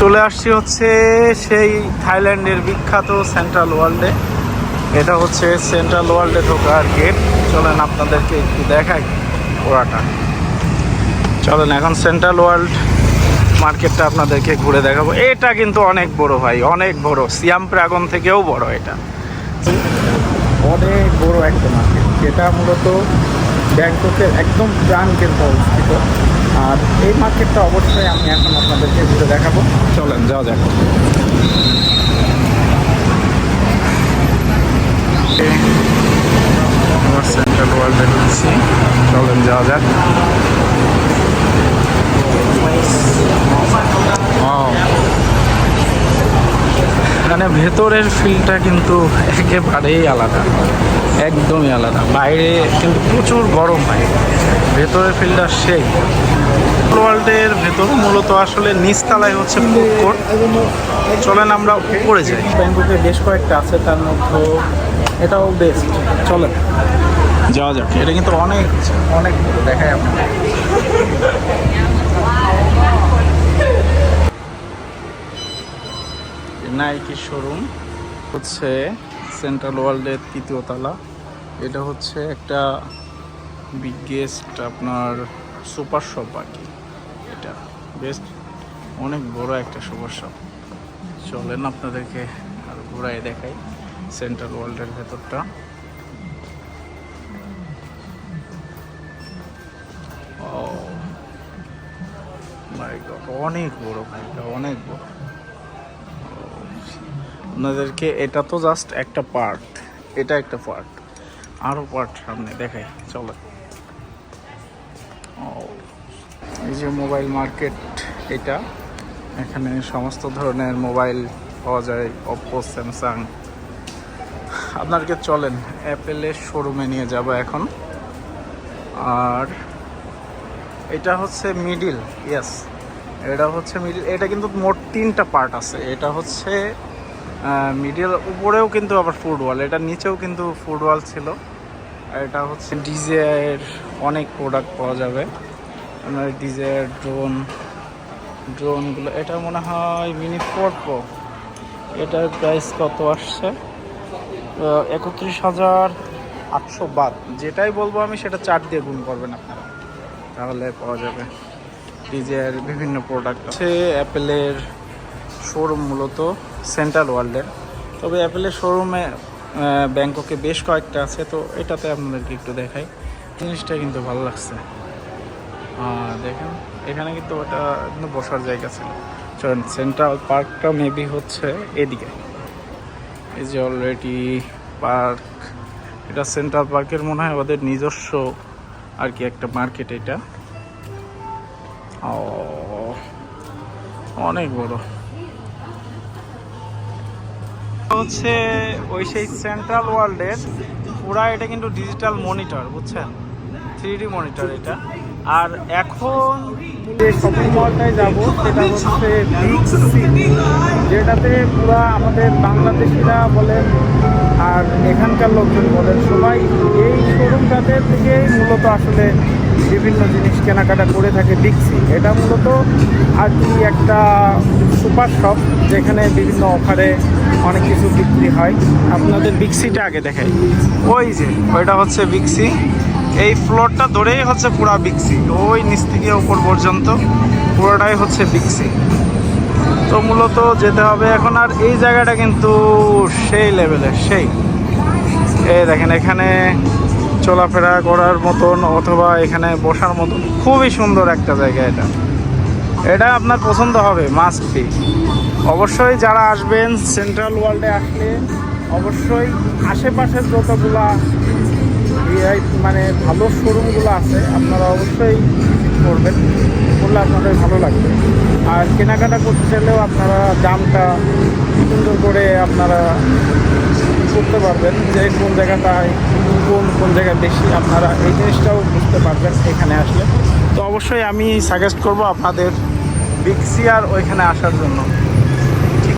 চলে আসছি হচ্ছে সেই থাইল্যান্ডের বিখ্যাত সেন্ট্রাল ওয়ার্ল্ডে। এটা হচ্ছে সেন্ট্রাল ওয়ার্ল্ডে ঢোকার গেট। চলেন আপনাদেরকে একটু দেখাই ওরাটা। চলেন এখন সেন্ট্রাল ওয়ার্ল্ড মার্কেটটা আপনাদেরকে ঘুরে দেখাবো। এটা কিন্তু অনেক বড় ভাই, অনেক বড়, সিয়াম প্রাগন থেকেও বড়। এটা অনেক বড় একটা মার্কেট, যেটা মূলত ব্যাংককের একদম প্রাণকেন্দ্রে অবস্থিত। আর এই মার্কেটটা অবশ্যই আমি এখন আপনাদেরকে ঘুরে দেখাবো। চলেন যাওয়া যাক। আমার সেন্ট্রাল ওয়ার্ল্ডে ঢুকছি, চলেন যাওয়া যাক। মানে ভেতরের ফিলটা কিন্তু একেবারেই আলাদা, একদমই আলাদা। বাইরে কিন্তু প্রচুর গরম হয়, ভেতরের ফিলটা সেই। ওয়ার্ল্ডের ভেতর মূলত আসলে নিচতলায় হচ্ছে ফুড কোর্ট। চলেন আমরা উপরে যাই। ব্যাংককে বেশ কয়েকটা আছে, তার মধ্যে এটাও বেস্ট। চলেন যাওয়া যাক। এটা কিন্তু অনেক অনেক দেখায় আপনাকে। নাইকি শোরুম হচ্ছে সেন্ট্রাল ওয়ার্ল্ডের 3য় তলা। এটা হচ্ছে একটা বিগেস্ট আপনার সুপার শপ আর কি। এটা বেস্ট অনেক বড় একটা সুপার শপ। চলেন আপনাদেরকে আর ঘোরায় দেখাই সেন্ট্রাল ওয়ার্ল্ডের ভেতরটা। অনেক বড় ভাই, অনেক বড়। আপনাদেরকে এটা তো জাস্ট একটা পার্ট, এটা একটা পার্ট, আরও পার্ট সামনে দেখাই। চলো, এই যে মোবাইল মার্কেট, এটা এখানে সমস্ত ধরনের মোবাইল পাওয়া যায়, ওপ্পো, স্যামসাং। আপনাদেরকে চলেন অ্যাপেলের শোরুমে নিয়ে যাব এখন। আর এটা হচ্ছে মিডিল, ইয়েস এটা হচ্ছে মিডিল। এটা কিন্তু মোট 3টা পার্ট আছে। এটা হচ্ছে মিডিল, উপরেও কিন্তু আবার ফুটবল, এটা নিচেও কিন্তু ফুটবল ছিল। আর এটা হচ্ছে ডিজের অনেক প্রোডাক্ট পাওয়া যাবে। আপনার ডিজের ড্রোনগুলো, এটা মনে হয় মিনি 4 প্রো। এটার প্রাইস কত আসছে? 31,800 বাদ। যেটাই বলবো আমি সেটা 4 দিয়ে গুণ করবেন আপনারা, তাহলে পাওয়া যাবে। ডিজের বিভিন্ন প্রোডাক্ট আছে। অ্যাপেলের শোরুম মূলত সেন্ট্রাল ওয়ার্ল্ডের, তবে অ্যাপেলের শোরুমে ব্যাংককে বেশ কয়েকটা আছে। তো এটাতে আপনাদেরকে একটু দেখাই, জিনিসটা কিন্তু ভালো লাগছে। দেখেন এখানে কিন্তু ওটা কিন্তু বসার জায়গা ছিল। চলেন, সেন্ট্রাল পার্কটা মেবি হচ্ছে এদিকে। এই যে অলরেডি পার্ক, এটা সেন্ট্রাল পার্কের মনে হয় ওদের নিজস্ব আর কি একটা মার্কেট। এটা অনেক বড় হচ্ছে ওই সেই সেন্ট্রাল ওয়ার্ল্ডের পুরা। এটা কিন্তু ডিজিটাল মনিটর, বুঝছেন, 3D মনিটর এটা। আর এখন যে শপিং মলটায় যাবো সেটা হচ্ছে বিগ সি, যেটাতে পুরা আমাদের বাংলাদেশিরা বলেন আর এখানকার লোকজন বলেন, সবাই এই শোরুমটাতে থেকেই মূলত আসলে বিভিন্ন জিনিস কেনাকাটা করে থাকে। বিগ সি এটা মূলত আর কি একটা সুপার শপ, যেখানে বিভিন্ন অফারে অনেক কিছু বিক্রি হয়। আপনাদের বিগ সিটা আগে দেখাই। ওই যে ওইটা হচ্ছে বিগ সি, এই ফ্লোরটা ধরেই হচ্ছে পুরা বিগ সি, ওই নিচ থেকে ওপর পর্যন্ত পুরোটাই হচ্ছে বিগ সি। তো মূলত যেতে হবে এখন। আর এই জায়গাটা কিন্তু সেই লেভেলের, সেই এই দেখেন এখানে চলাফেরা করার মতন অথবা এখানে বসার মতন খুবই সুন্দর একটা জায়গা। এটা আপনার পছন্দ হবে, মাস্ট বি। অবশ্যই যারা আসবেন সেন্ট্রাল ওয়ার্ল্ডে আসলে অবশ্যই আশেপাশের যতগুলা মানে ভালো শোরুমগুলো আছে আপনারা অবশ্যই করবেন, করলে আপনাদের ভালো লাগবে। আর কেনাকাটা করতে চাইলেও আপনারা দামটা সুন্দর করে আপনারা করতে পারবেন, যে কোন জায়গাটায় কোন জায়গায় বেশি, আপনারা এই জিনিসটাও বুঝতে পারবেন এখানে আসলে। তো অবশ্যই আমি সাজেস্ট করব আপনাদের বিগ সি আর ওইখানে আসার জন্য।